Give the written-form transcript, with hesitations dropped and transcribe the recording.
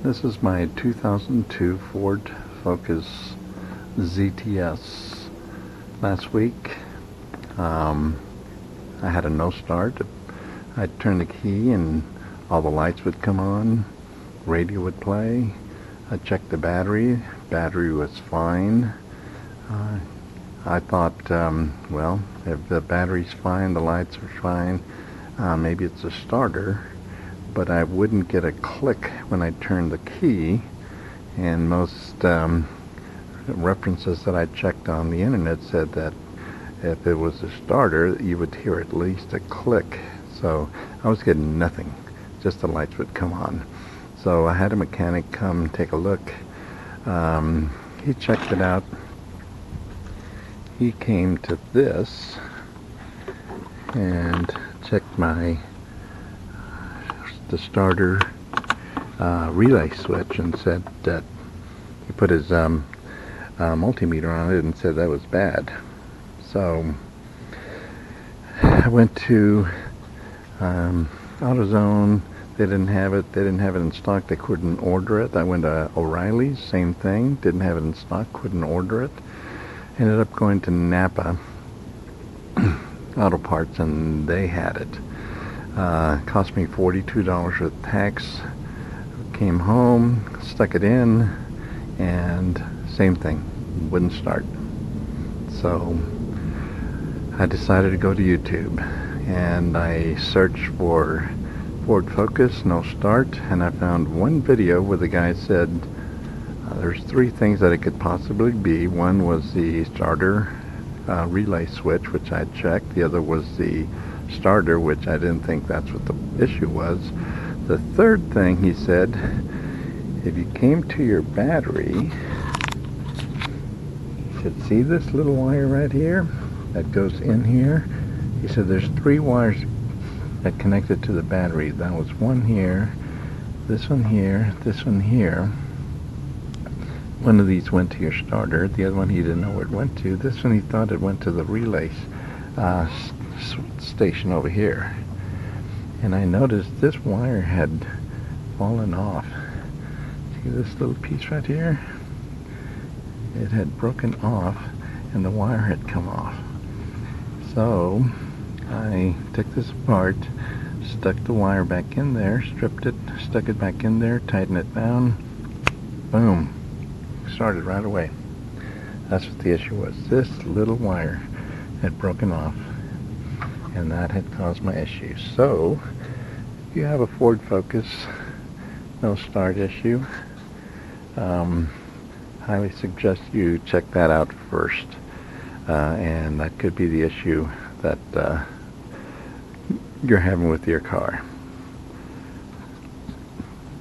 This is my 2002 Ford Focus ZTS. Last week, I had a no start. I'd turn the key and all the lights would come on, radio would play. I checked the battery. Battery was fine. I thought, well, if the battery's fine, the lights are fine, maybe it's a starter. But I wouldn't get a click when I turned the key, and most references that I checked on the internet said that if it was a starter, you would hear at least a click. So I was getting nothing, just the lights would come on. So I had a mechanic come take a look. He checked it out. He came to this and checked the starter relay switch and said that he put his multimeter on it and said that was bad. So I went to AutoZone. They didn't have it. They didn't have it in stock. They couldn't order it. I went to O'Reilly's. Same thing. Didn't have it in stock. Couldn't order it. Ended up going to Napa Auto Parts, and they had it. Cost me $42 with tax. Came home, stuck it in, and same thing, wouldn't start. So I decided to go to YouTube, and I searched for Ford Focus, no start, and I found one video where the guy said there's three things that it could possibly be. One was the starter relay switch, which I checked. The other was the starter, which I didn't think that's what the issue was. The third thing, he said, if you came to your battery, he said, see this little wire right here that goes in here? He said there's three wires that connected to the battery. That was one here, this one here, this one here. One of these went to your starter. The other one he didn't know where it went to. This one he thought it went to the relay station over here. And I noticed this wire had fallen off. See this little piece right here? It had broken off and the wire had come off. So I took this apart, stuck the wire back in there, stripped it, stuck it back in there, tightened it down. Boom. Started right away. That's what the issue was. This little wire had broken off, and that had caused my issue. So if you have a Ford Focus no start issue, highly suggest you check that out first, and that could be the issue that you're having with your car.